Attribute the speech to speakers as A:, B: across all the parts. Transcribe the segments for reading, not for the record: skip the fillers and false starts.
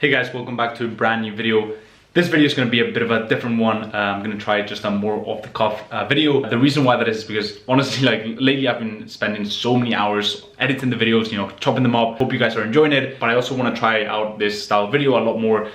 A: Hey guys, welcome back to a brand new video. This video is going to be a bit of a different one. I'm going to try just a more off the cuff video. The reason why that is because honestly, like lately I've been spending so many hours editing the videos, chopping them up. Hope you guys are enjoying it, but I also want to try out this style of video a lot more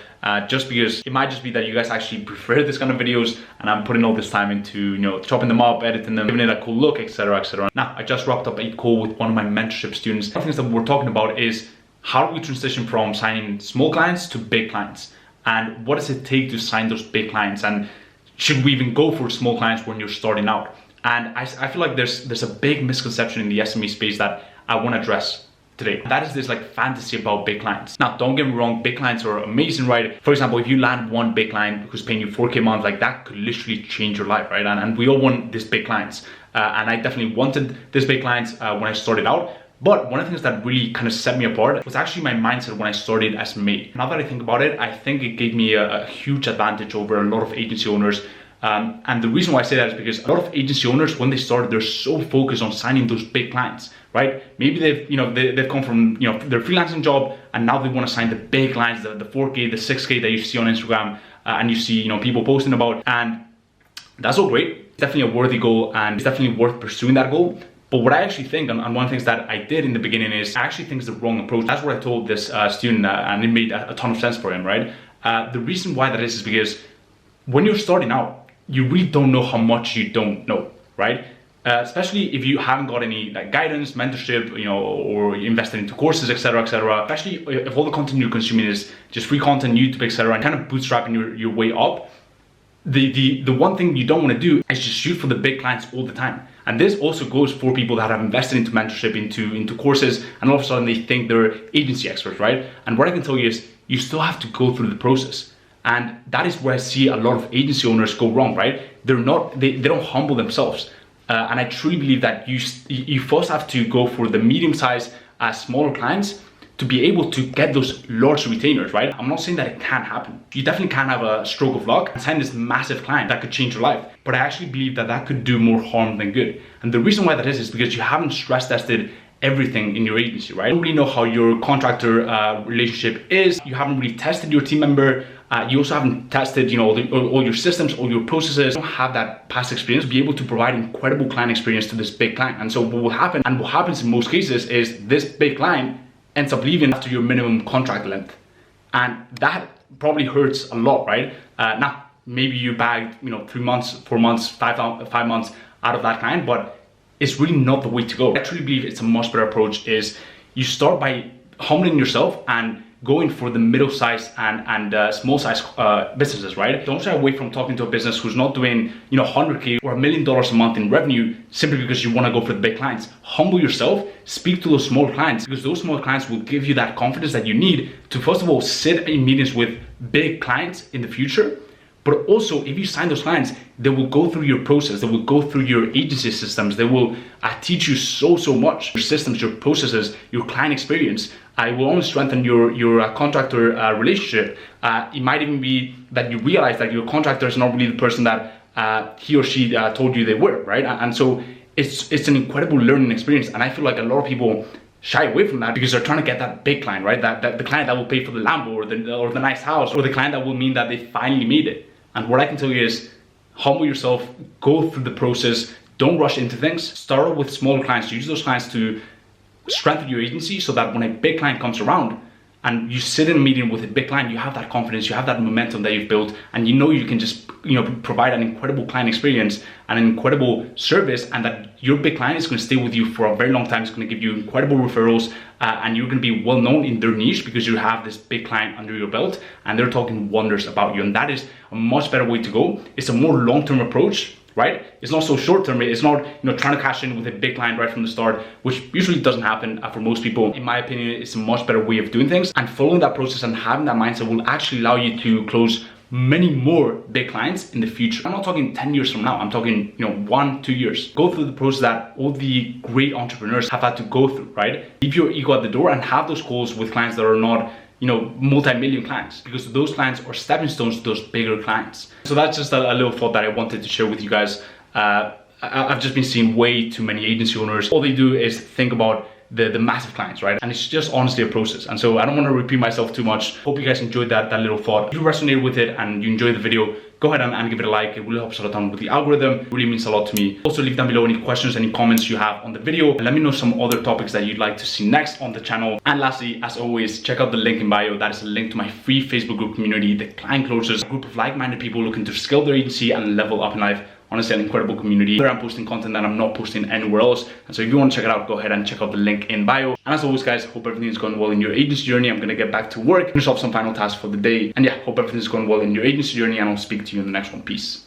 A: just because it might just be that you guys actually prefer this kind of videos and I'm putting all this time into, chopping them up, editing them, giving it a cool look, etc, etc. Now, I just wrapped up a call with one of my mentorship students. One of the things that we're talking about is how do we transition from signing small clients to big clients? And what does it take to sign those big clients? And should we even go for small clients when you're starting out? And I feel like there's a big misconception in the SME space that I want to address today. That is this like fantasy about big clients. Now, don't get me wrong, big clients are amazing, right? For example, if you land one big client who's paying you 4K a month, like that could literally change your life, right? And we all want these big clients. And I definitely wanted these big clients when I started out. But one of the things that really kind of set me apart was actually my mindset when I started as me. Now that I think about it, I think it gave me a huge advantage over a lot of agency owners. And the reason why I say that is because a lot of agency owners, when they started, they're so focused on signing those big clients, right? Maybe they've come from their freelancing job and now they want to sign the big clients, the 4K, the 6K that you see on Instagram and you see people posting about, and that's all great. It's definitely a worthy goal and it's definitely worth pursuing that goal. But what I actually think, and one of the things that I did in the beginning is, I actually think it's the wrong approach. That's what I told this student, and it made a ton of sense for him, right? The reason why that is because when you're starting out, you really don't know how much you don't know, right? Especially if you haven't got any like guidance, mentorship, or invested into courses, etc., etc. Especially if all the content you're consuming is just free content, YouTube, etc., and kind of bootstrapping your way up. The one thing you don't want to do is just shoot for the big clients all the time. And this also goes for people that have invested into mentorship, into courses, and all of a sudden they think they're agency experts, right? And what I can tell you is you still have to go through the process. And that is where I see a lot of agency owners go wrong, right? They don't humble themselves. And I truly believe that you first have to go for the medium-sized, smaller clients to be able to get those large retainers, right? I'm not saying that it can't happen. You definitely can have a stroke of luck and sign this massive client that could change your life. But I actually believe that could do more harm than good. And the reason why that is because you haven't stress tested everything in your agency, right? You don't really know how your contractor relationship is. You haven't really tested your team member. You also haven't tested, all your systems, all your processes. You don't have that past experience to be able to provide incredible client experience to this big client. And so what will happen, and what happens in most cases, is this big client ends up leaving after your minimum contract length. And that probably hurts a lot, right? Now, maybe you bagged, 3 months, 4 months, 5 months out of that client, but it's really not the way to go. I truly believe it's a much better approach is you start by humbling yourself and going for the middle-sized and small-sized businesses, right? Don't shy away from talking to a business who's not doing, 100K or $1 million a month in revenue simply because you want to go for the big clients. Humble yourself, speak to those small clients because those small clients will give you that confidence that you need to, first of all, sit in meetings with big clients in the future. But also, if you sign those clients, they will go through your process. They will go through your agency systems. They will teach you so much. Your systems, your processes, your client experience. It will only strengthen your contractor relationship. It might even be that you realize that your contractor is not really the person that he or she told you they were, right? And so it's an incredible learning experience. And I feel like a lot of people shy away from that because they're trying to get that big client, right? That the client that will pay for the Lambo or the nice house, or the client that will mean that they finally made it. And what I can tell you is humble yourself, go through the process, don't rush into things. Start with small clients, use those clients to strengthen your agency so that when a big client comes around and you sit in a meeting with a big client, you have that confidence, you have that momentum that you've built, and you can just provide an incredible client experience and an incredible service, and that your big client is going to stay with you for a very long time. It's going to give you incredible referrals, and you're going to be well known in their niche because you have this big client under your belt and they're talking wonders about you. And that is a much better way to go. It's a more long-term approach, right? It's not so short-term. It's not trying to cash in with a big client right from the start, which usually doesn't happen for most people. In my opinion, it's a much better way of doing things, and following that process and having that mindset will actually allow you to close many more big clients in the future. I'm not talking 10 years from now. I'm talking 1-2 years. Go through the process that all the great entrepreneurs have had to go through, right? Leave your ego at the door and have those calls with clients that are not multi-million clients, because those clients are stepping stones to those bigger clients. So that's just a little thought that I wanted to share with you guys. I've just been seeing way too many agency owners. All they do is think about the massive clients, right? And it's just honestly a process. And so I don't want to repeat myself too much. Hope you guys enjoyed that little thought. If you resonated with it and you enjoyed the video, go ahead and give it a like. It really helps a lot with the algorithm. It really means a lot to me. Also, leave down below any questions, any comments you have on the video, and let me know some other topics that you'd like to see next on the channel. And lastly, as always, check out the link in bio. That is a link to my free Facebook group community, the Client Closers, a group of like-minded people looking to scale their agency and level up in life. Honestly, an incredible community where I'm posting content that I'm not posting anywhere else. And so if you want to check it out, go ahead and check out the link in bio. And as always, guys, hope everything's going well in your agency journey. I'm gonna get back to work, finish off some final tasks for the day. And yeah, hope everything's going well in your agency journey, and I'll speak to you in the next one. Peace.